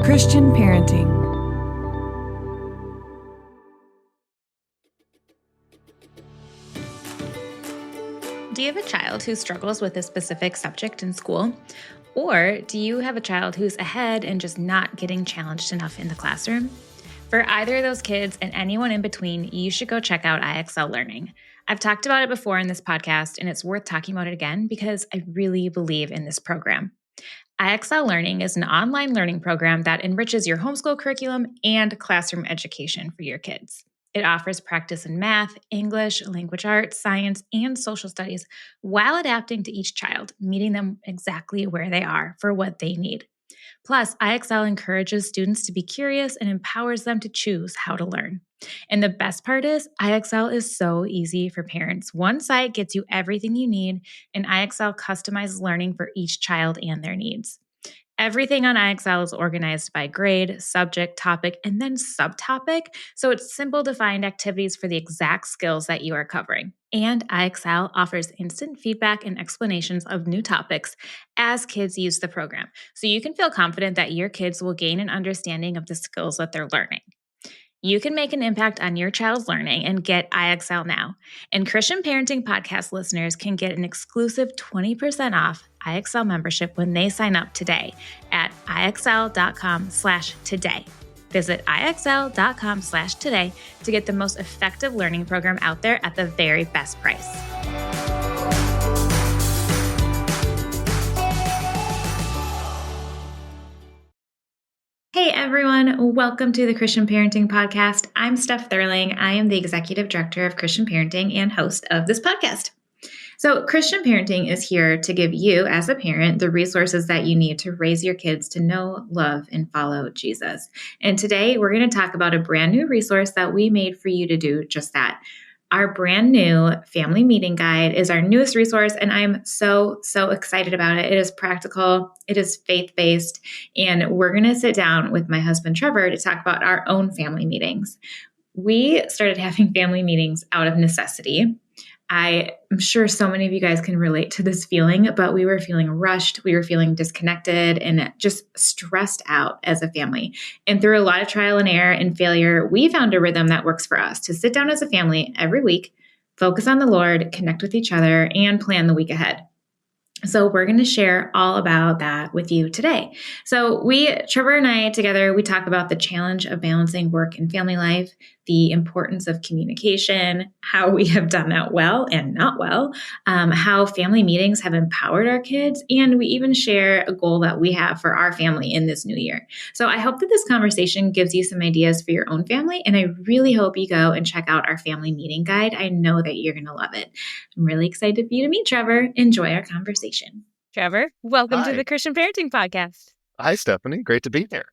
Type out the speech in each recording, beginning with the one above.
Christian Parenting. Do you have a child who struggles with a specific subject in school? Or do you have a child who's ahead and just not getting challenged enough in the classroom? For either of those kids and anyone in between, you should go check out IXL Learning. I've talked about it before in this podcast, and it's worth talking about it again because I really believe in this program. IXL Learning is an online learning program that enriches your homeschool curriculum and classroom education for your kids. It offers practice in math, English, language arts, science, and social studies while adapting to each child, meeting them exactly where they are for what they need. Plus, IXL encourages students to be curious and empowers them to choose how to learn. And the best part is, IXL is so easy for parents. One site gets you everything you need, and IXL customizes learning for each child and their needs. Everything on IXL is organized by grade, subject, topic, and then subtopic, so it's simple to find activities for the exact skills that you are covering. And IXL offers instant feedback and explanations of new topics as kids use the program, so you can feel confident that your kids will gain an understanding of the skills that they're learning. You can make an impact on your child's learning and get IXL now. And Christian Parenting Podcast listeners can get an exclusive 20% off IXL membership when they sign up today at IXL.com/today. Visit IXL.com/today to get the most effective learning program out there at the very best price. Hey everyone, welcome to the Christian Parenting Podcast. I'm Steph Thurling. I am the Executive Director of Christian Parenting and host of this podcast. So Christian Parenting is here to give you, as a parent, the resources that you need to raise your kids to know, love, and follow Jesus. And today we're going to talk about a brand new resource that we made for you to do just that. Our brand new family meeting guide is our newest resource, and I'm so excited about it. It is practical, it is faith-based, and we're going to sit down with my husband, Trevor, to talk about our own family meetings. We started having family meetings out of necessity. I am sure so many of you guys can relate to this feeling, but we were feeling rushed, we were feeling disconnected and just stressed out as a family. And through a lot of trial and error and failure, we found a rhythm that works for us to sit down as a family every week, focus on the Lord, connect with each other, and plan the week ahead. So we're going to share all about that with you today. So Trevor and I together, we talk about the challenge of balancing work and family life, the importance of communication, how we have done that well and not well, how family meetings have empowered our kids, and we even share a goal that we have for our family in this new year. So I hope that this conversation gives you some ideas for your own family, and I really hope you go and check out our family meeting guide. I know that you're going to love it. I'm really excited for you to meet Trevor. Enjoy our conversation. Trevor, welcome to the Christian Parenting Podcast. Hi, Stephanie. Great to be here.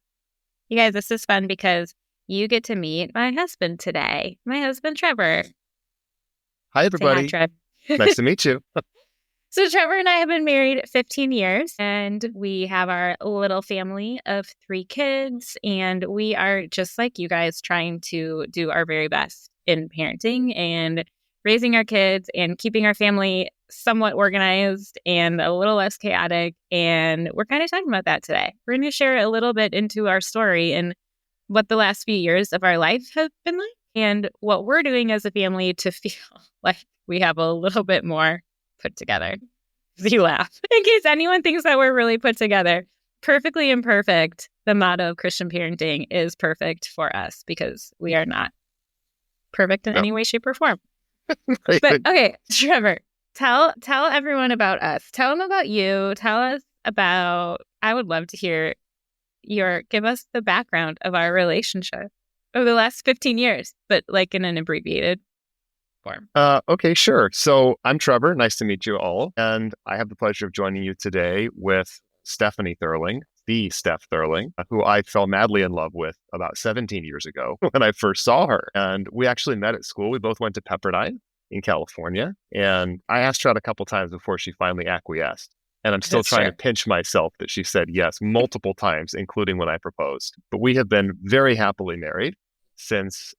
You guys, this is fun because you get to meet my husband today. My husband, Trevor. Hi, everybody. Say hi, Trev. Nice to meet you. So Trevor and I have been married 15 years, and we have our little family of 3 kids, and we are just like you guys trying to do our very best in parenting and raising our kids and keeping our family somewhat organized and a little less chaotic. And we're kind of talking about that today. We're going to share a little bit into our story and what the last few years of our life have been like and what we're doing as a family to feel like we have a little bit more put together. You laugh. In case anyone thinks that we're really put together, perfectly imperfect, the motto of Christian parenting is perfect for us because we are not perfect in any way, shape, or form. But okay, Trevor, tell everyone about us. Tell them about you. Tell us about, I would love to hear give us the background of our relationship over the last 15 years, but like in an abbreviated form. Okay, sure. So I'm Trevor. Nice to meet you all. And I have the pleasure of joining you today with Stephanie Thurling, the Steph Thurling, who I fell madly in love with about 17 years ago when I first saw her. And we actually met at school. We both went to Pepperdine in California. And I asked her out a couple times before she finally acquiesced. And I'm still trying to pinch myself that she said yes multiple times, including when I proposed. But we have been very happily married since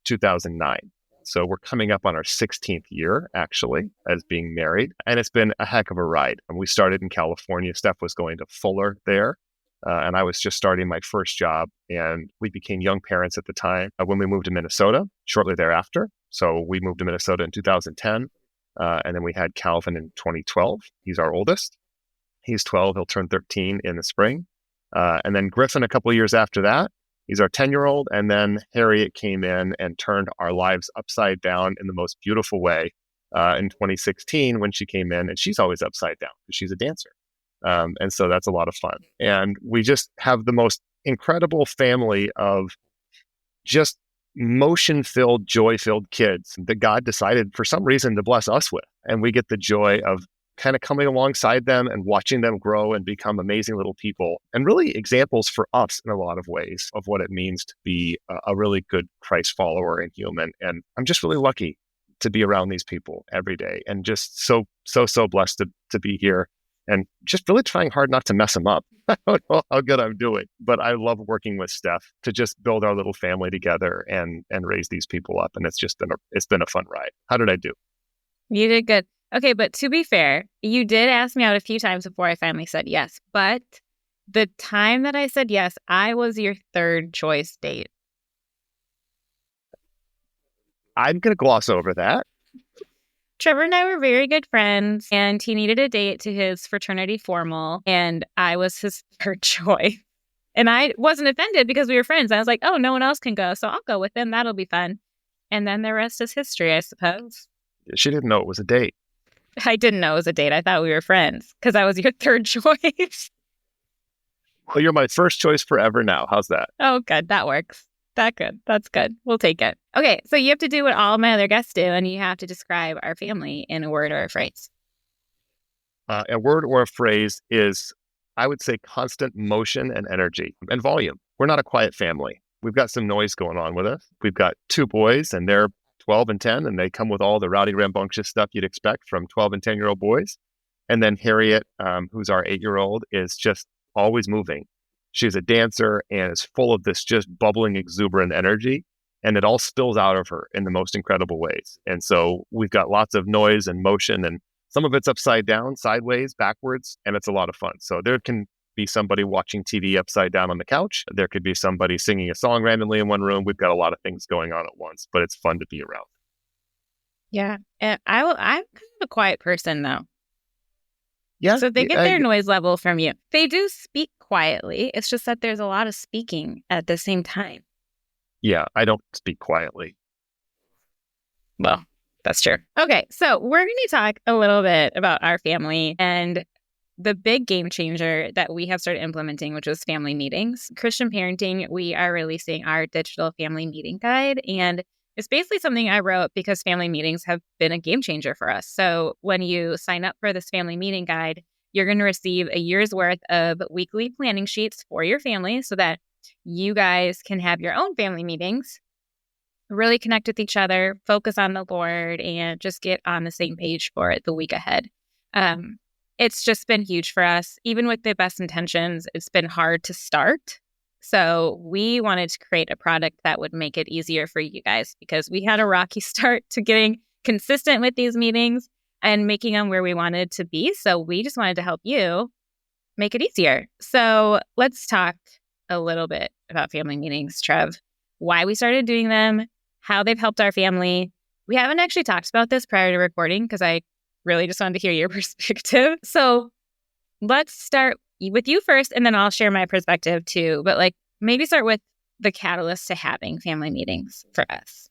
2009. So we're coming up on our 16th year, actually, as being married. And it's been a heck of a ride. And we started in California. Steph was going to Fuller there. and I was just starting my first job, and we became young parents at the time when we moved to Minnesota shortly thereafter. So we moved to Minnesota in 2010, and then we had Calvin in 2012. He's our oldest. He's 12. He'll turn 13 in the spring. And then Griffin a couple of years after that. He's our 10-year-old. And then Harriet came in and turned our lives upside down in the most beautiful way in 2016 when she came in. And she's always upside down because she's a dancer. And so that's a lot of fun. And we just have the most incredible family of just motion-filled, joy-filled kids that God decided for some reason to bless us with. And we get the joy of kind of coming alongside them and watching them grow and become amazing little people, and really examples for us in a lot of ways of what it means to be a really good Christ follower and human. And I'm just really lucky to be around these people every day, and just so blessed to be here, and just really trying hard not to mess them up. I don't know how good I'm doing, but I love working with Steph to just build our little family together and raise these people up. And it's been a fun ride. How did I do? You did good. Okay, but to be fair, you did ask me out a few times before I finally said yes. But the time that I said yes, I was your third choice date. I'm going to gloss over that. Trevor and I were very good friends, and he needed a date to his fraternity formal, and I was his third choice. And I wasn't offended because we were friends. I was like, oh, no one else can go, so I'll go with him. That'll be fun. And then the rest is history, I suppose. She didn't know it was a date. I didn't know it was a date. I thought we were friends because I was your third choice. Well, you're my first choice forever now. How's that? Oh, good. That works. That's good. We'll take it. Okay, so you have to do what all my other guests do, and you have to describe our family in a word or a phrase. A word or a phrase is, I would say, constant motion and energy and volume. We're not a quiet family. We've got some noise going on with us. We've got two boys, and they're 12 and 10, and they come with all the rowdy, rambunctious stuff you'd expect from 12 and 10-year-old boys. And then Harriet, who's our 8-year-old, is just always moving. She's a dancer and is full of this just bubbling, exuberant energy, and it all spills out of her in the most incredible ways. And so we've got lots of noise and motion, and some of it's upside down, sideways, backwards, and it's a lot of fun. So there can be somebody watching TV upside down on the couch. There could be somebody singing a song randomly in one room. We've got a lot of things going on at once, but it's fun to be around. Yeah. And I'm kind of a quiet person, though. Yeah. So they get their noise level from you. They do speak quietly. It's just that there's a lot of speaking at the same time. Yeah, I don't speak quietly. Well, that's true. Okay, so we're going to talk a little bit about our family and the big game changer that we have started implementing, which was family meetings. Christian Parenting, we are releasing our digital family meeting guide, and it's basically something I wrote because family meetings have been a game changer for us. So when you sign up for this family meeting guide, you're going to receive a year's worth of weekly planning sheets for your family so that you guys can have your own family meetings, really connect with each other, focus on the Lord, and just get on the same page for the week ahead. It's just been huge for us. Even with the best intentions, it's been hard to start. So we wanted to create a product that would make it easier for you guys because we had a rocky start to getting consistent with these meetings and making them where we wanted to be. So we just wanted to help you make it easier. So let's talk a little bit about family meetings, Trev, why we started doing them, how they've helped our family. We haven't actually talked about this prior to recording because I really just wanted to hear your perspective. So let's start with you first, and then I'll share my perspective too. But maybe start with the catalyst to having family meetings for us.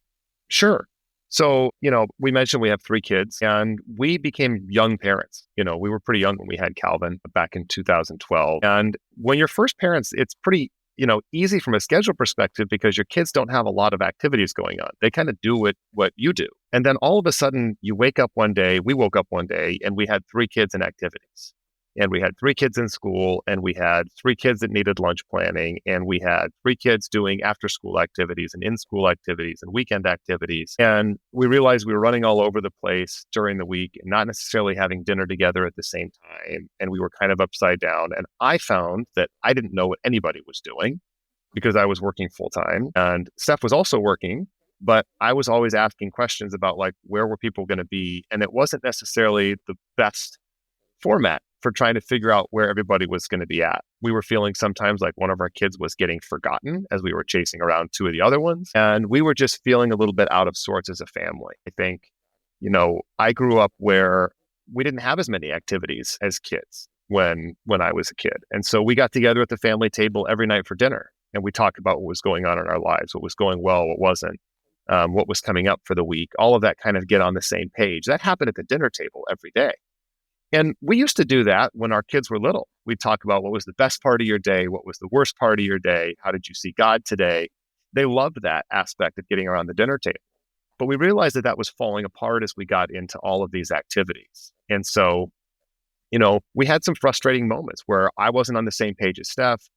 Sure. So, we mentioned we have 3 kids, and we became young parents. We were pretty young when we had Calvin back in 2012. And when you're first parents, it's pretty, easy from a schedule perspective because your kids don't have a lot of activities going on. They kind of do what you do. And then all of a sudden we woke up one day, and we had 3 kids in activities. And we had 3 kids in school, and we had 3 kids that needed lunch planning, and we had 3 kids doing after-school activities and in-school activities and weekend activities. And we realized we were running all over the place during the week and not necessarily having dinner together at the same time. And we were kind of upside down. And I found that I didn't know what anybody was doing because I was working full-time. And Steph was also working, but I was always asking questions about where were people going to be? And it wasn't necessarily the best format for trying to figure out where everybody was going to be at. We were feeling sometimes like one of our kids was getting forgotten as we were chasing around two of the other ones. And we were just feeling a little bit out of sorts as a family. I think, I grew up where we didn't have as many activities as kids when I was a kid. And so we got together at the family table every night for dinner, and we talked about what was going on in our lives, what was going well, what wasn't, what was coming up for the week, all of that, kind of get on the same page. That happened at the dinner table every day. And we used to do that when our kids were little. We'd talk about what was the best part of your day, what was the worst part of your day, how did you see God today? They loved that aspect of getting around the dinner table. But we realized that was falling apart as we got into all of these activities. And so, we had some frustrating moments where I wasn't on the same page as Steph.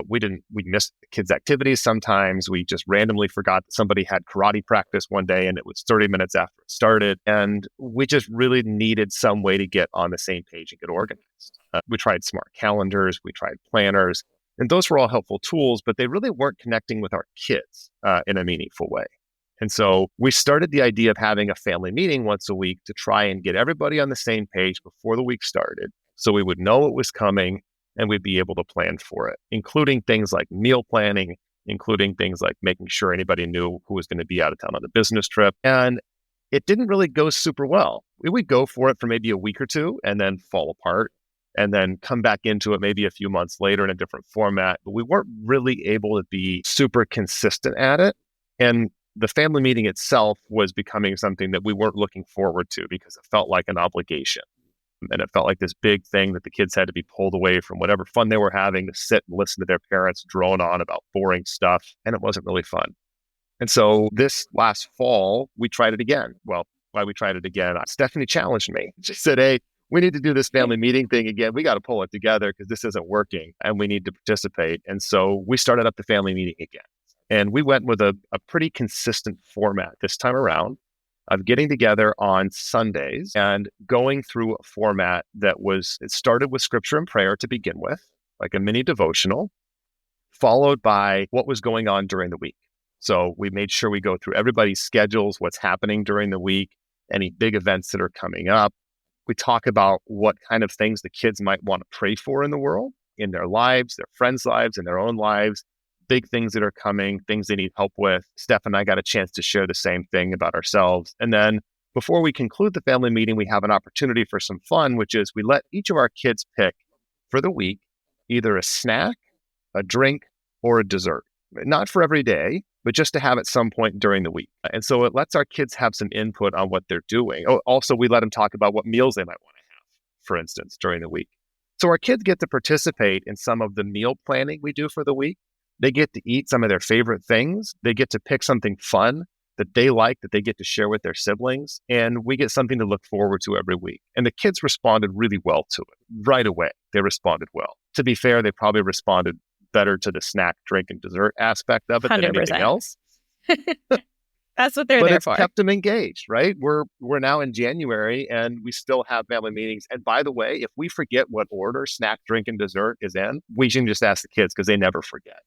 We missed the kids' activities sometimes. We just randomly forgot that somebody had karate practice one day and it was 30 minutes after it started. And we just really needed some way to get on the same page and get organized. We tried smart calendars, we tried planners, and those were all helpful tools, but they really weren't connecting with our kids in a meaningful way. And so we started the idea of having a family meeting once a week to try and get everybody on the same page before the week started, so we would know what was coming and we'd be able to plan for it, including things like meal planning, including things like making sure anybody knew who was going to be out of town on the business trip. And it didn't really go super well. We would go for it for maybe a week or two and then fall apart and then come back into it maybe a few months later in a different format. But we weren't really able to be super consistent at it. And the family meeting itself was becoming something that we weren't looking forward to because it felt like an obligation. And it felt like this big thing that the kids had to be pulled away from whatever fun they were having to sit and listen to their parents drone on about boring stuff. And it wasn't really fun. And so this last fall, we tried it again. Well, why we tried it again, Stephanie challenged me. She said, hey, we need to do this family meeting thing again. We got to pull it together because this isn't working and we need to participate. And so we started up the family meeting again. And we went with a pretty consistent format this time around of getting together on Sundays and going through a format it started with scripture and prayer to begin with, like a mini devotional, followed by what was going on during the week. So we made sure we go through everybody's schedules, what's happening during the week, any big events that are coming up. We talk about what kind of things the kids might want to pray for in the world, in their lives, their friends' lives, in their own lives. Big things that are coming, things they need help with. Steph and I got a chance to share the same thing about ourselves. And then before we conclude the family meeting, we have an opportunity for some fun, which is we let each of our kids pick for the week either a snack, a drink, or a dessert. Not for every day, but just to have at some point during the week. And so it lets our kids have some input on what they're doing. Oh, also, we let them talk about what meals they might want to have, for instance, during the week. So our kids get to participate in some of the meal planning we do for the week. They get to eat some of their favorite things. They get to pick something fun that they like that they get to share with their siblings. And we get something to look forward to every week. And the kids responded really well to it. Right away, they responded well. To be fair, they probably responded better to the snack, drink, and dessert aspect of it 100%. Than anything else. That's what they're there for. But it's kept them engaged, right? We're now in January and we still have family meetings. And by the way, if we forget what order snack, drink, and dessert is in, we can just ask the kids because they never forget.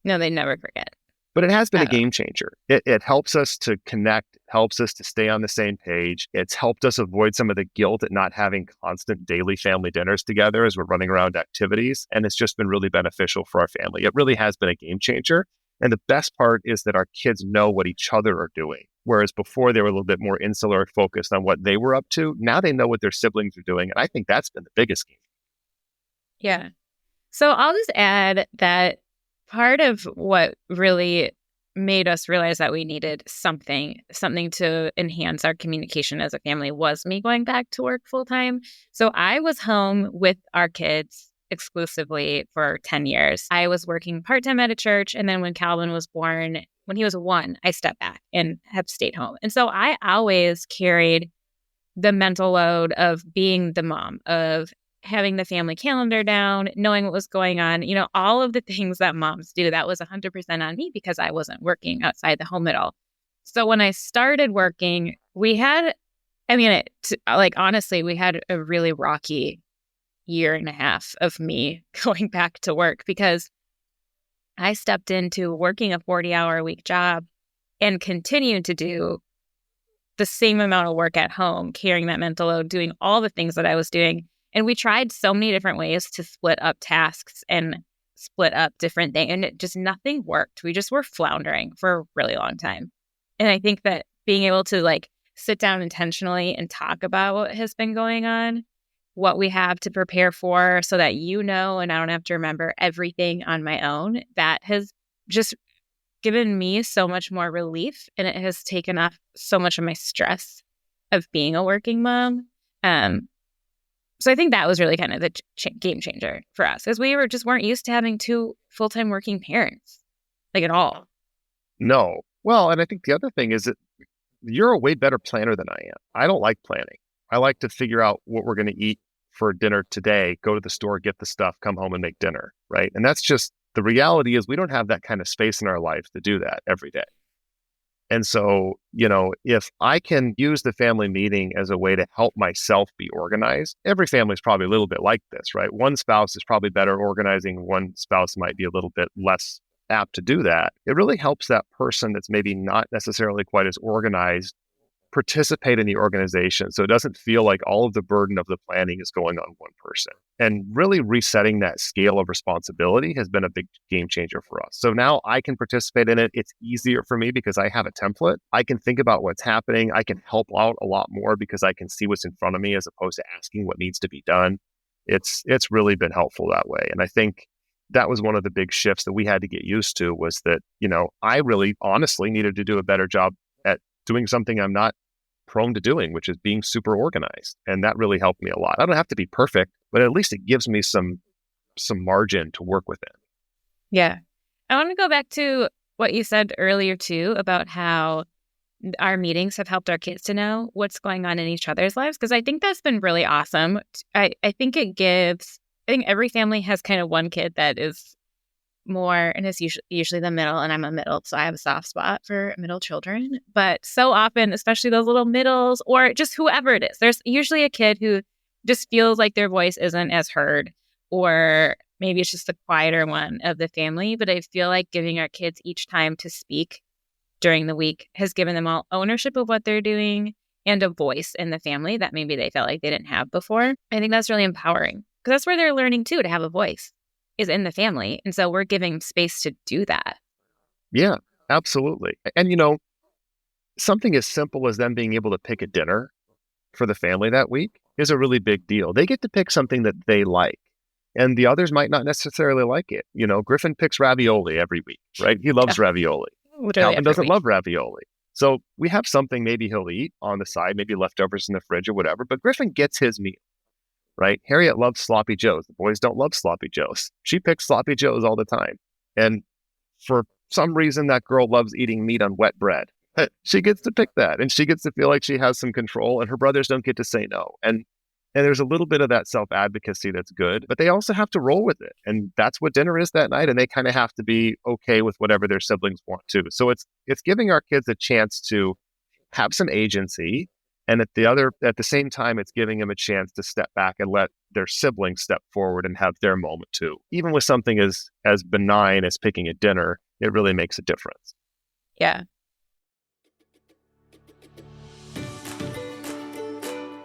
No, they never forget. But it has been a game changer. It helps us to connect, helps us to stay on the same page. It's helped us avoid some of the guilt at not having constant daily family dinners together as we're running around activities. And it's just been really beneficial for our family. It really has been a game changer. And the best part is that our kids know what each other are doing. Whereas before they were a little bit more insular, focused on what they were up to. Now they know what their siblings are doing. And I think that's been the biggest game. Yeah. So I'll just add that part of what really made us realize that we needed something to enhance our communication as a family was me going back to work full time. So I was home with our kids exclusively for 10 years. I was working part-time at a church. And then when Calvin was born, when he was 1, I stepped back and have stayed home. And so I always carried the mental load of being the mom, of having the family calendar down, knowing what was going on, all of the things that moms do. That was 100% on me because I wasn't working outside the home at all. So when I started working, honestly, we had a really rocky year and a half of me going back to work because I stepped into working a 40-hour-a-week job and continued to do the same amount of work at home, carrying that mental load, doing all the things that I was doing. And we tried so many different ways to split up tasks and split up different things, and it just nothing worked. We just were floundering for a really long time. And I think that being able to like sit down intentionally and talk about what has been going on, what we have to prepare for so that and I don't have to remember everything on my own, that has just given me so much more relief, and it has taken off so much of my stress of being a working mom. So I think that was really kind of the game changer for us, because we weren't used to having two full-time working parents, like at all. No. Well, and I think the other thing is that you're a way better planner than I am. I don't like planning. I like to figure out what we're going to eat for dinner today, go to the store, get the stuff, come home and make dinner, right? And that's just, the reality is we don't have that kind of space in our life to do that every day. And so, if I can use the family meeting as a way to help myself be organized, every family is probably a little bit like this, right? One spouse is probably better organizing. One spouse might be a little bit less apt to do that. It really helps that person that's maybe not necessarily quite as organized participate in the organization. So it doesn't feel like all of the burden of the planning is going on one person. And really resetting that scale of responsibility has been a big game changer for us. So now I can participate in it. It's easier for me because I have a template. I can think about what's happening. I can help out a lot more because I can see what's in front of me as opposed to asking what needs to be done. It's really been helpful that way. And I think that was one of the big shifts that we had to get used to, was that, I really honestly needed to do a better job at doing something I'm not prone to doing, which is being super organized. And that really helped me a lot. I don't have to be perfect, but at least it gives me some margin to work within. Yeah. I want to go back to what you said earlier too, about how our meetings have helped our kids to know what's going on in each other's lives, because I think that's been really awesome. I think every family has kind of one kid that is more, and it's usually the middle, and I'm a middle, so I have a soft spot for middle children. But so often, especially those little middles, or just whoever it is, there's usually a kid who just feels like their voice isn't as heard, or maybe it's just the quieter one of the family. But I feel like giving our kids each time to speak during the week has given them all ownership of what they're doing and a voice in the family that maybe they felt like they didn't have before. I think that's really empowering, because that's where they're learning too, to have a voice, is in the family. And so we're giving space to do that. Yeah, absolutely. And, something as simple as them being able to pick a dinner for the family that week is a really big deal. They get to pick something that they like, and the others might not necessarily like it. Griffin picks ravioli every week, right? He loves ravioli. Calvin doesn't love ravioli. So we have something maybe he'll eat on the side, maybe leftovers in the fridge or whatever, but Griffin gets his meal. Right? Harriet loves sloppy joes. The boys don't love sloppy joes. She picks sloppy joes all the time. And for some reason, that girl loves eating meat on wet bread. She gets to pick that, and she gets to feel like she has some control, and her brothers don't get to say no. And there's a little bit of that self-advocacy that's good, but they also have to roll with it. And that's what dinner is that night. And they kind of have to be okay with whatever their siblings want to. So it's giving our kids a chance to have some agency. And at the same time, it's giving them a chance to step back and let their siblings step forward and have their moment too. Even with something as benign as picking a dinner, it really makes a difference. Yeah.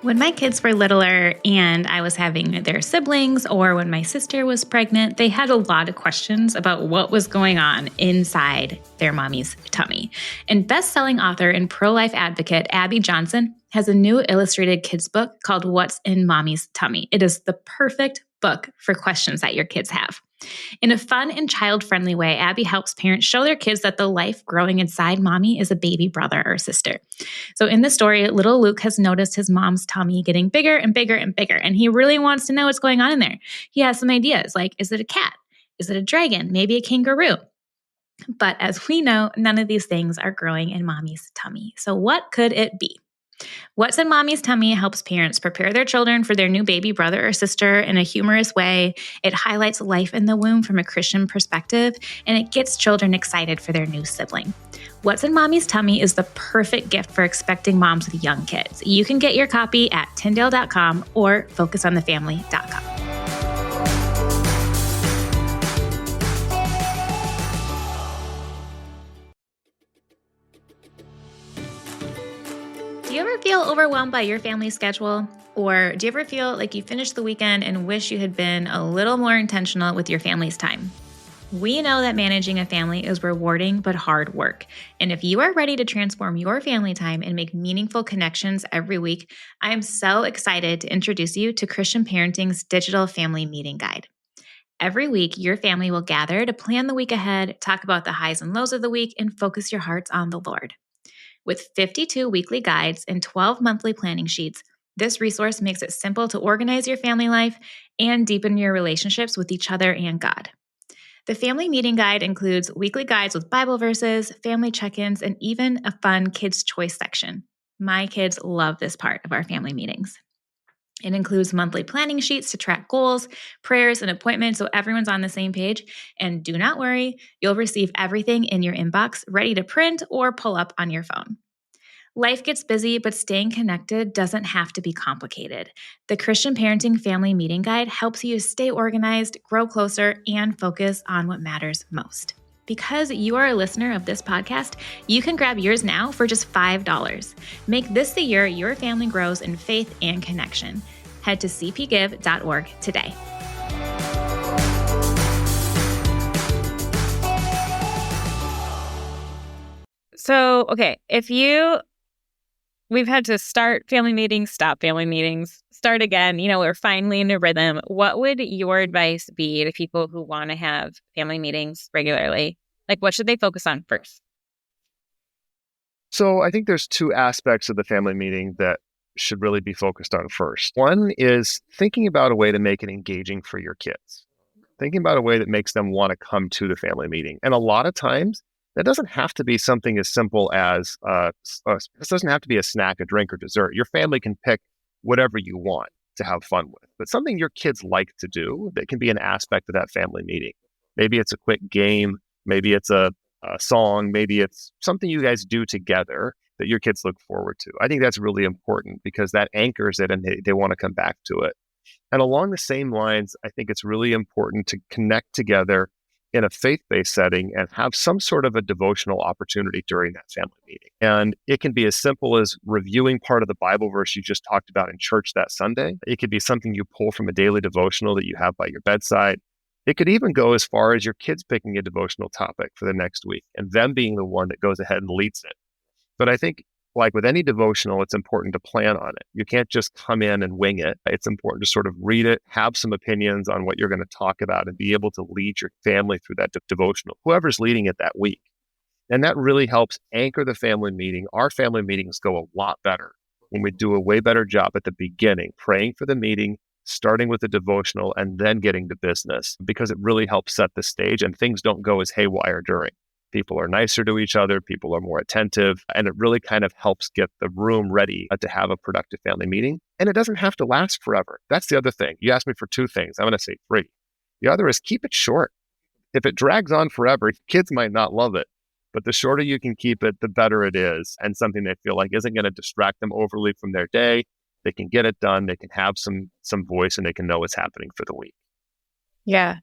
When my kids were littler and I was having their siblings, or when my sister was pregnant, they had a lot of questions about what was going on inside their mommy's tummy. And best-selling author and pro-life advocate Abby Johnson has a new illustrated kids book called What's in Mommy's Tummy. It is the perfect book for questions that your kids have. In a fun and child-friendly way, Abby helps parents show their kids that the life growing inside mommy is a baby brother or sister. So in the story, little Luke has noticed his mom's tummy getting bigger and bigger and bigger, and he really wants to know what's going on in there. He has some ideas, like, is it a cat? Is it a dragon? Maybe a kangaroo? But as we know, none of these things are growing in mommy's tummy. So what could it be? What's in Mommy's Tummy helps parents prepare their children for their new baby brother or sister in a humorous way. It highlights life in the womb from a Christian perspective, and it gets children excited for their new sibling. What's in Mommy's Tummy is the perfect gift for expecting moms with young kids. You can get your copy at Tyndale.com or FocusOnTheFamily.com. Do you ever feel overwhelmed by your family schedule? Or do you ever feel like you finished the weekend and wish you had been a little more intentional with your family's time? We know that managing a family is rewarding but hard work. And if you are ready to transform your family time and make meaningful connections every week, I am so excited to introduce you to Christian Parenting's digital family meeting guide. Every week, your family will gather to plan the week ahead, talk about the highs and lows of the week, and focus your hearts on the Lord. With 52 weekly guides and 12 monthly planning sheets, this resource makes it simple to organize your family life and deepen your relationships with each other and God. The family meeting guide includes weekly guides with Bible verses, family check-ins, and even a fun kids' choice section. My kids love this part of our family meetings. It includes monthly planning sheets to track goals, prayers, and appointments so everyone's on the same page. And do not worry, you'll receive everything in your inbox ready to print or pull up on your phone. Life gets busy, but staying connected doesn't have to be complicated. The Christian Parenting Family Meeting Guide helps you stay organized, grow closer, and focus on what matters most. Because you are a listener of this podcast, you can grab yours now for just $5. Make this the year your family grows in faith and connection. Head to cpgive.org today. So, okay, we've had to start family meetings, stop family meetings, start again, we're finally in a rhythm. What would your advice be to people who want to have family meetings regularly? Like, what should they focus on first? So I think there's two aspects of the family meeting that should really be focused on first. One is thinking about a way to make it engaging for your kids, thinking about a way that makes them want to come to the family meeting. And a lot of times, that doesn't have to be something as simple as, this doesn't have to be a snack, a drink, or dessert. Your family can pick whatever you want to have fun with, but something your kids like to do that can be an aspect of that family meeting. Maybe it's a quick game, maybe it's a song, maybe it's something you guys do together that your kids look forward to. I think that's really important because that anchors it and they want to come back to it. And along the same lines, I think it's really important to connect together in a faith-based setting and have some sort of a devotional opportunity during that family meeting. And it can be as simple as reviewing part of the Bible verse you just talked about in church that Sunday. It could be something you pull from a daily devotional that you have by your bedside. It could even go as far as your kids picking a devotional topic for the next week and them being the one that goes ahead and leads it. But I think, like with any devotional, it's important to plan on it. You can't just come in and wing it. It's important to sort of read it, have some opinions on what you're going to talk about, and be able to lead your family through that devotional, whoever's leading it that week. And that really helps anchor the family meeting. Our family meetings go a lot better when we do a way better job at the beginning, praying for the meeting, starting with the devotional, and then getting to business, because it really helps set the stage and things don't go as haywire during. People are nicer to each other, people are more attentive, and it really kind of helps get the room ready to have a productive family meeting. And it doesn't have to last forever. That's the other thing. You asked me for two things. I'm going to say three. The other is keep it short. If it drags on forever, kids might not love it. But the shorter you can keep it, the better it is, and something they feel like isn't going to distract them overly from their day. They can get it done. They can have some voice, and they can know what's happening for the week. Yeah.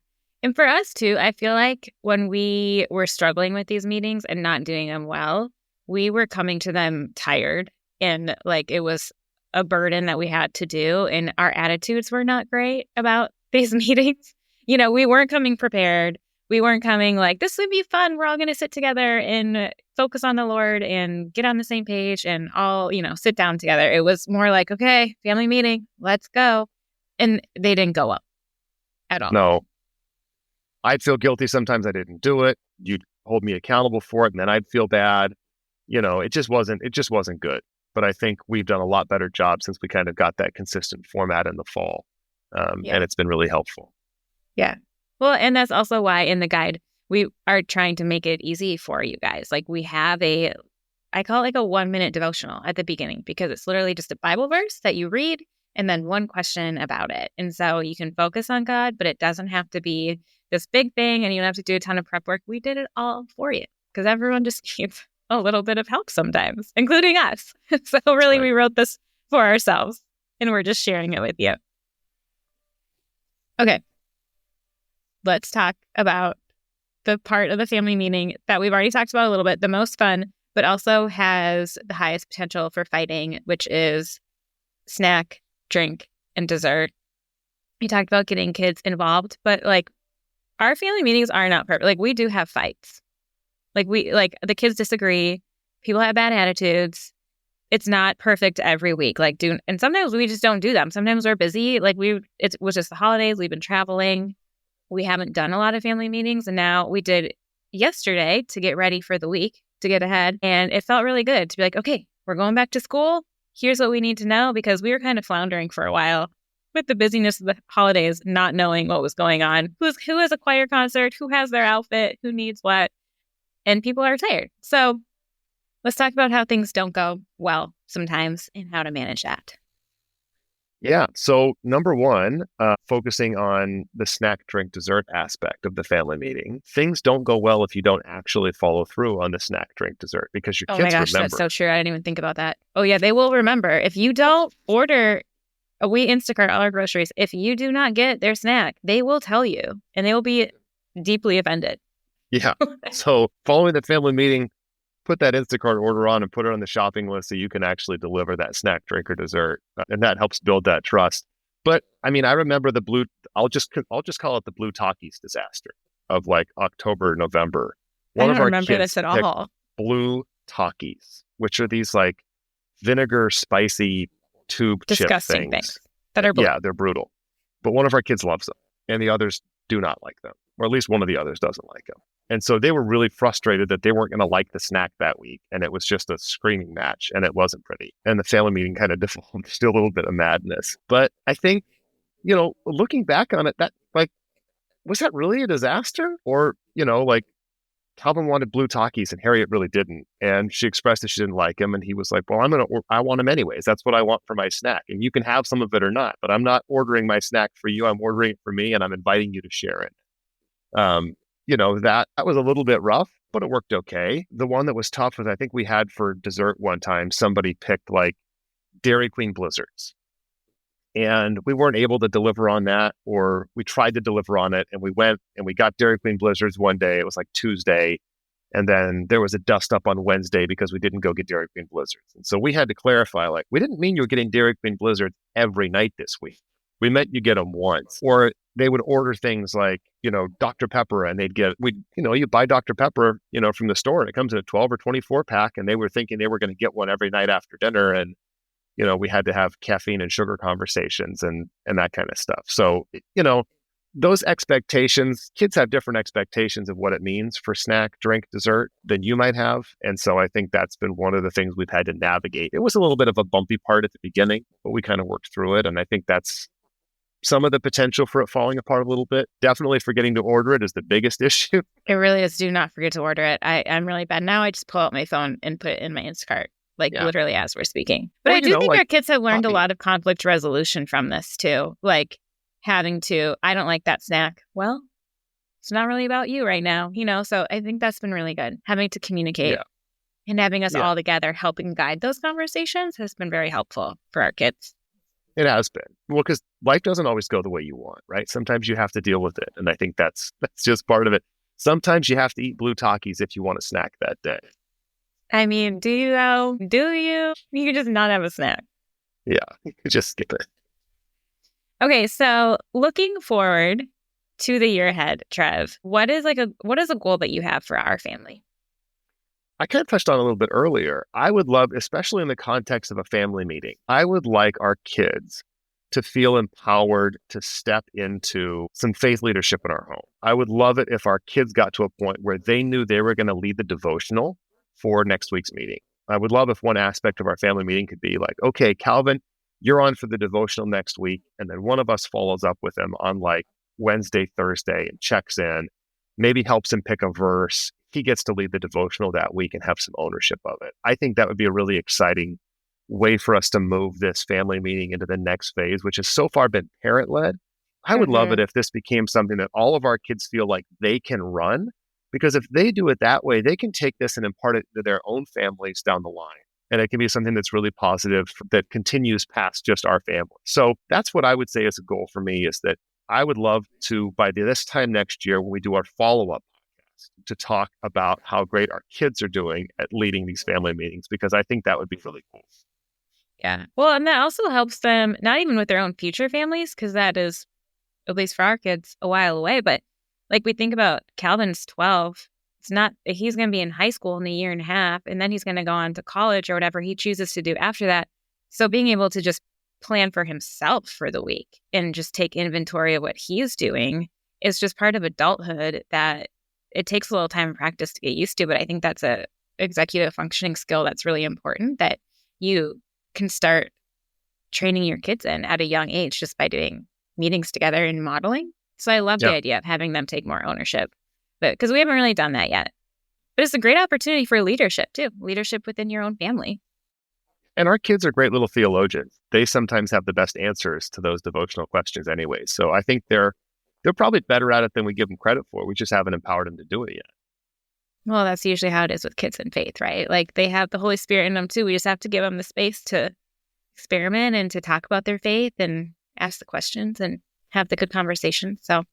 And for us too, I feel like when we were struggling with these meetings and not doing them well, we were coming to them tired, and like it was a burden that we had to do, and our attitudes were not great about these meetings. We weren't coming prepared. We weren't coming like, this would be fun. We're all going to sit together and focus on the Lord and get on the same page and all, sit down together. It was more like, okay, family meeting, let's go. And they didn't go up at all. No. I'd feel guilty sometimes I didn't do it. You'd hold me accountable for it, and then I'd feel bad. It just wasn't good. But I think we've done a lot better job since we kind of got that consistent format in the fall. And it's been really helpful. Yeah. Well, and that's also why in the guide, we are trying to make it easy for you guys. Like we have I call it like a 1-minute devotional at the beginning, because it's literally just a Bible verse that you read and then one question about it. And so you can focus on God, but it doesn't have to be this big thing and you don't have to do a ton of prep work. We did it all for you because everyone just needs a little bit of help sometimes, including us. So really, we wrote this for ourselves and we're just sharing it with you. Okay. Let's talk about the part of the family meeting that we've already talked about a little bit, the most fun, but also has the highest potential for fighting, which is snack drink, and dessert. We talked about getting kids involved, but like our family meetings are not perfect. Like we do have fights. Like the kids disagree. People have bad attitudes. It's not perfect every week. And sometimes we just don't do them. Sometimes we're busy. It was just the holidays. We've been traveling. We haven't done a lot of family meetings. And now we did yesterday to get ready for the week, to get ahead. And it felt really good to be like, okay, we're going back to school. Here's what we need to know, because we were kind of floundering for a while with the busyness of the holidays, not knowing what was going on. Who has a choir concert? Who has their outfit? Who needs what? And people are tired. So let's talk about how things don't go well sometimes and how to manage that. Yeah. So number one, focusing on the snack, drink, dessert aspect of the family meeting. Things don't go well if you don't actually follow through on the snack, drink, dessert, because your Oh kids my gosh, remember. that's so true. I didn't even think about that. Oh yeah, they will remember. If you don't order, we Instacart all our groceries. If you do not get their snack, they will tell you, and they will be deeply offended. Yeah. So following the family meeting, put that Instacart order on and put it on the shopping list so you can actually deliver that snack, drink, or dessert. And that helps build that trust. But I mean, I remember I'll just call it the Blue Takis disaster of like October, November. I don't remember this at all. Blue Takis, which are these like vinegar, spicy tube disgusting chip things that are blue. Yeah, they're brutal. But one of our kids loves them and the others do not like them, or at least one of the others doesn't like them. And so they were really frustrated that they weren't going to like the snack that week. And it was just a screaming match and it wasn't pretty. And the family meeting kind of devolved to a little bit of madness. But I think, looking back on it, that was that really a disaster? Or, Calvin wanted Blue Takis and Harriet really didn't. And she expressed that she didn't like him. And he was like, well, I want them anyways. That's what I want for my snack. And you can have some of it or not, but I'm not ordering my snack for you. I'm ordering it for me and I'm inviting you to share it. That was a little bit rough, but it worked okay. The one that was tough was I think we had for dessert one time, somebody picked like Dairy Queen Blizzards. And we weren't able to deliver on that, or we tried to deliver on it and we went and we got Dairy Queen Blizzards one day. It was like Tuesday. And then there was a dust up on Wednesday because we didn't go get Dairy Queen Blizzards. And so we had to clarify, like, we didn't mean you were getting Dairy Queen Blizzards every night this week. We meant you get them once. Or they would order things like, Dr. Pepper, and they'd get, you buy Dr. Pepper, from the store and it comes in a 12 or 24 pack. And they were thinking they were going to get one every night after dinner. And, we had to have caffeine and sugar conversations and that kind of stuff. So, those expectations, kids have different expectations of what it means for snack, drink, dessert than you might have. And so I think that's been one of the things we've had to navigate. It was a little bit of a bumpy part at the beginning, but we kind of worked through it. And I think that's some of the potential for it falling apart a little bit. Definitely forgetting to order it is the biggest issue. It really is. Do not forget to order it. I'm really bad. Now I just pull out my phone and put it in my Instacart, literally as we're speaking. But I do think our kids have learned a lot of conflict resolution from this too. Like having to, I don't like that snack. Well, it's not really about you right now, So I think that's been really good. Having to communicate and having us all together helping guide those conversations has been very helpful for our kids. It has been. Well, because life doesn't always go the way you want, right? Sometimes you have to deal with it. And I think that's just part of it. Sometimes you have to eat Blue Takis if you want a snack that day. I mean, do you though? Do you? You can just not have a snack. Yeah, just skip it. Okay, so looking forward to the year ahead, Trev, what is a goal that you have for our family? I kind of touched on a little bit earlier. I would love, especially in the context of a family meeting, I would like our kids to feel empowered to step into some faith leadership in our home. I would love it if our kids got to a point where they knew they were going to lead the devotional for next week's meeting. I would love if one aspect of our family meeting could be like, okay, Calvin, you're on for the devotional next week. And then one of us follows up with him on like Wednesday, Thursday and checks in, maybe helps him pick a verse. He gets to lead the devotional that week and have some ownership of it. I think that would be a really exciting way for us to move this family meeting into the next phase, which has so far been parent-led. I would love it if this became something that all of our kids feel like they can run, because if they do it that way, they can take this and impart it to their own families down the line. And it can be something that's really positive that continues past just our family. So that's what I would say is a goal for me, is that I would love to, by this time next year, when we do our follow-up podcast, to talk about how great our kids are doing at leading these family meetings, because I think that would be really cool. Yeah. Well, and that also helps them, not even with their own future families, because that is, at least for our kids, a while away. But like we think about Calvin's 12, he's going to be in high school in a year and a half, and then he's going to go on to college or whatever he chooses to do after that. So being able to just plan for himself for the week and just take inventory of what he's doing is just part of adulthood that it takes a little time and practice to get used to. But I think that's a executive functioning skill that's really important that you can start training your kids in at a young age just by doing meetings together and modeling. So I love the idea of having them take more ownership, but because we haven't really done that yet. But it's a great opportunity for leadership too, leadership within your own family. And our kids are great little theologians. They sometimes have the best answers to those devotional questions anyway. So I think they're probably better at it than we give them credit for. We just haven't empowered them to do it yet. Well, that's usually how it is with kids in faith, right? Like they have the Holy Spirit in them too. We just have to give them the space to experiment and to talk about their faith and ask the questions and have the good conversation. So,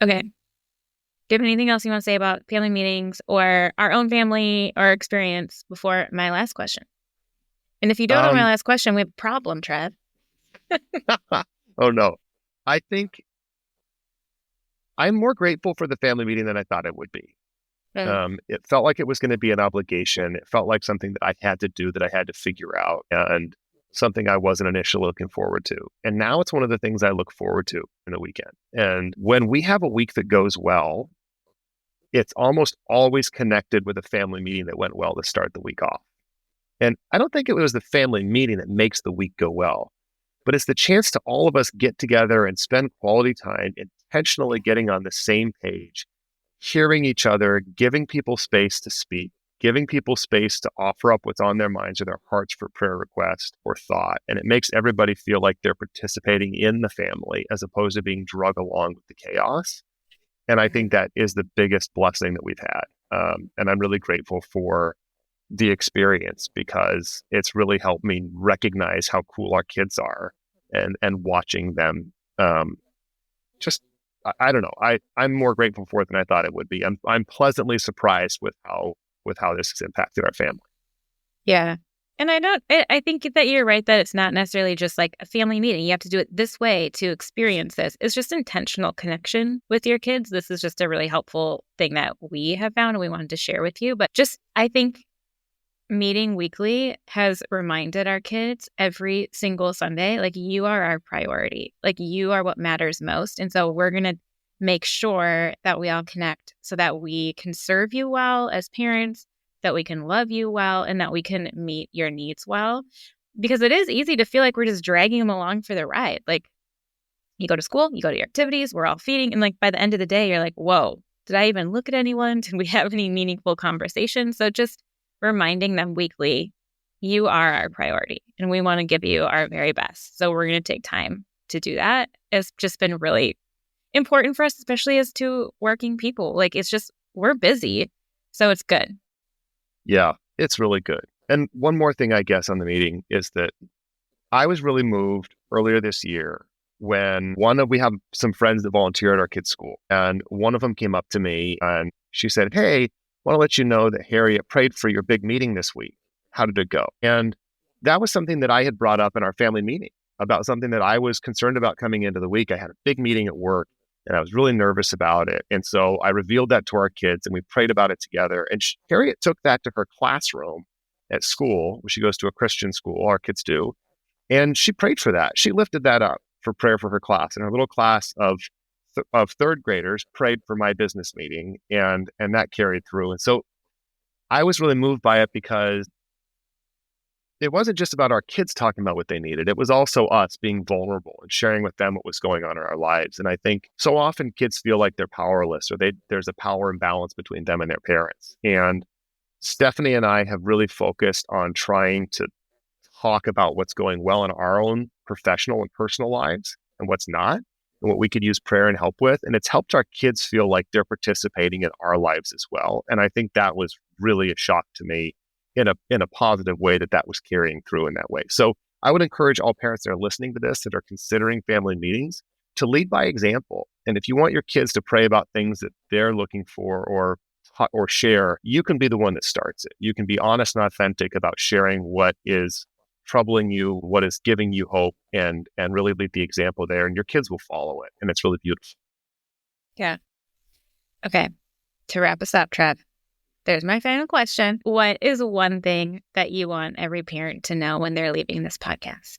okay. Do you have anything else you want to say about family meetings or our own family or experience before my last question? And if you don't know my last question, we have a problem, Trev. Oh, no. I think I'm more grateful for the family meeting than I thought it would be. It felt like it was going to be an obligation. It felt like something that I had to do, that I had to figure out, and something I wasn't initially looking forward to. And now it's one of the things I look forward to in the weekend. And when we have a week that goes well, it's almost always connected with a family meeting that went well to start the week off. And I don't think it was the family meeting that makes the week go well, but it's the chance to all of us get together and spend quality time intentionally getting on the same page, hearing each other, giving people space to speak, giving people space to offer up what's on their minds or their hearts for prayer request or thought. And it makes everybody feel like they're participating in the family as opposed to being drug along with the chaos. And I think that is the biggest blessing that we've had. And I'm really grateful for the experience because it's really helped me recognize how cool our kids are and watching them I don't know. I'm more grateful for it than I thought it would be. I'm pleasantly surprised with how this has impacted our family. Yeah. And I think that you're right that it's not necessarily just like a family meeting. You have to do it this way to experience this. It's just intentional connection with your kids. This is just a really helpful thing that we have found and we wanted to share with you. But just, I think meeting weekly has reminded our kids every single Sunday, like you are our priority, like you are what matters most. And so we're going to make sure that we all connect so that we can serve you well as parents, that we can love you well, and that we can meet your needs well. Because it is easy to feel like we're just dragging them along for the ride. Like you go to school, you go to your activities, we're all feeding. And like by the end of the day, you're like, whoa, did I even look at anyone? Did we have any meaningful conversations? So just reminding them weekly, you are our priority and we want to give you our very best. So we're going to take time to do that. It's just been really important for us, especially as two working people. Like it's just, we're busy. So it's good. Yeah, it's really good. And one more thing, I guess, on the meeting is that I was really moved earlier this year when we have some friends that volunteer at our kids' school. And one of them came up to me and she said, "Hey, I want to let you know that Harriet prayed for your big meeting this week. How did it go?" And that was something that I had brought up in our family meeting about something that I was concerned about coming into the week. I had a big meeting at work and I was really nervous about it. And so I revealed that to our kids and we prayed about it together. And Harriet took that to her classroom at school. She goes to a Christian school, our kids do. And she prayed for that. She lifted that up for prayer for her class. And her little class of third graders prayed for my business meeting, and that carried through. And so I was really moved by it because it wasn't just about our kids talking about what they needed. It was also us being vulnerable and sharing with them what was going on in our lives. And I think so often kids feel like they're powerless or there's a power imbalance between them and their parents. And Stephanie and I have really focused on trying to talk about what's going well in our own professional and personal lives and what's not, and what we could use prayer and help with. And it's helped our kids feel like they're participating in our lives as well. And I think that was really a shock to me in a positive way that was carrying through in that way. So I would encourage all parents that are listening to this, that are considering family meetings, to lead by example. And if you want your kids to pray about things that they're looking for or or share, you can be the one that starts it. You can be honest and authentic about sharing what is troubling you, what is giving you hope, and really lead the example there, and your kids will follow it. And it's really beautiful. Yeah. Okay. To wrap us up, Trev, there's my final question. What is one thing that you want every parent to know when they're leaving this podcast?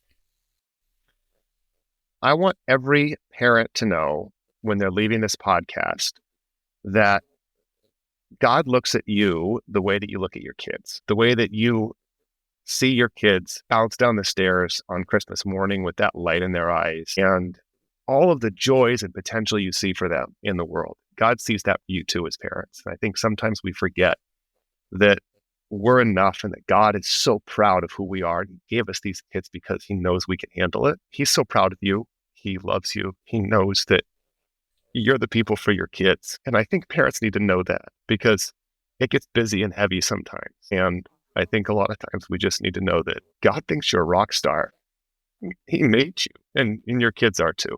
I want every parent to know when they're leaving this podcast that God looks at you the way that you look at your kids, the way that you see your kids bounce down the stairs on Christmas morning with that light in their eyes and all of the joys and potential you see for them in the world. God sees that for you too as parents. And I think sometimes we forget that we're enough and that God is so proud of who we are. He gave us these kids because he knows we can handle it. He's so proud of you. He loves you. He knows that you're the people for your kids. And I think parents need to know that because it gets busy and heavy sometimes. And I think a lot of times we just need to know that God thinks you're a rock star. He made you, and your kids are too.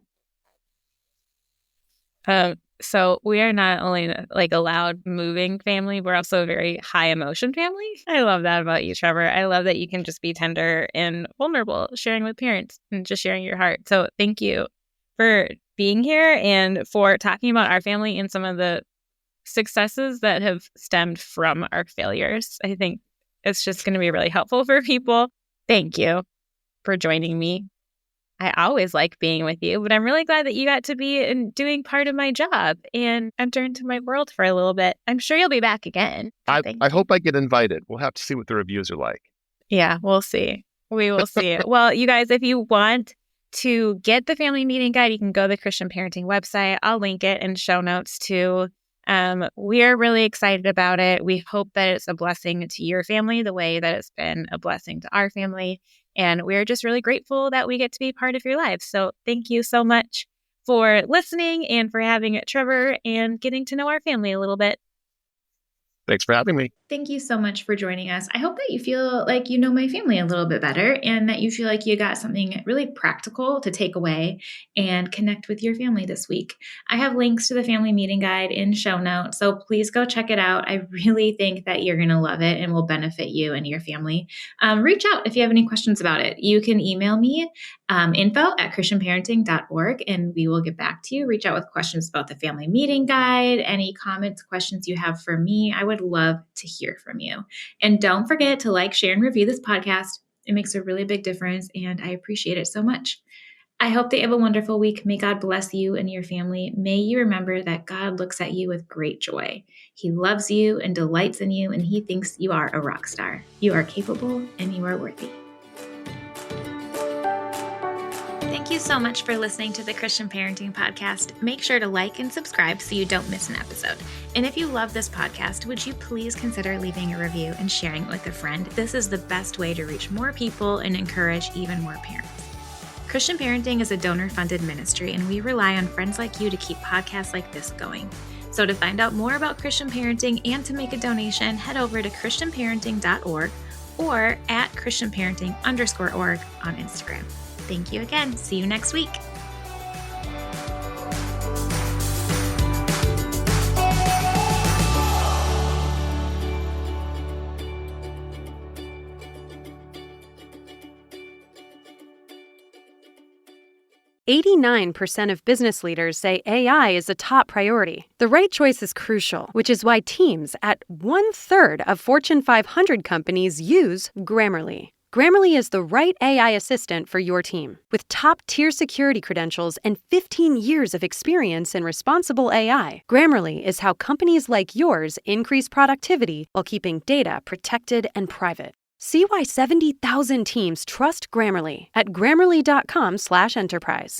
So we are not only like a loud, moving family, we're also a very high emotion family. I love that about you, Trevor. I love that you can just be tender and vulnerable, sharing with parents and just sharing your heart. So thank you for being here and for talking about our family and some of the successes that have stemmed from our failures. I think it's just going to be really helpful for people. Thank you for joining me. I always like being with you, but I'm really glad that you got to be doing part of my job and enter into my world for a little bit. I'm sure you'll be back again. I hope I get invited. We'll have to see what the reviews are like. Yeah, we'll see. We will see. Well, you guys, if you want to get the family meeting guide, you can go to the Christian Parenting website. I'll link it in show notes too. We are really excited about it. We hope that it's a blessing to your family the way that it's been a blessing to our family. And we're just really grateful that we get to be part of your lives. So thank you so much for listening and for having Trevor and getting to know our family a little bit. Thanks for having me. Thank you so much for joining us. I hope that you feel like you know my family a little bit better and that you feel like you got something really practical to take away and connect with your family this week. I have links to the family meeting guide in show notes, so please go check it out. I really think that you're going to love it and will benefit you and your family. Reach out if you have any questions about it. You can email me info@christianparenting.org and we will get back to you. Reach out with questions about the family meeting guide, any comments, questions you have for me. I would love to hear from you. And don't forget to like, share, and review this podcast. It makes a really big difference, and I appreciate it so much. I hope that you have a wonderful week. May God bless you and your family. May you remember that God looks at you with great joy. He loves you and delights in you, and he thinks you are a rock star. You are capable, and you are worthy. Thank you so much for listening to the Christian Parenting Podcast. Make sure to like and subscribe so you don't miss an episode. And if you love this podcast, would you please consider leaving a review and sharing it with a friend? This is the best way to reach more people and encourage even more parents. Christian Parenting is a donor-funded ministry, and we rely on friends like you to keep podcasts like this going. So to find out more about Christian Parenting and to make a donation, head over to christianparenting.org or at christianparenting_org on Instagram. Thank you again. See you next week. 89% of business leaders say AI is a top priority. The right choice is crucial, which is why teams at 1/3 of Fortune 500 companies use Grammarly. Grammarly is the right AI assistant for your team. With top-tier security credentials and 15 years of experience in responsible AI, Grammarly is how companies like yours increase productivity while keeping data protected and private. See why 70,000 teams trust Grammarly at grammarly.com/enterprise.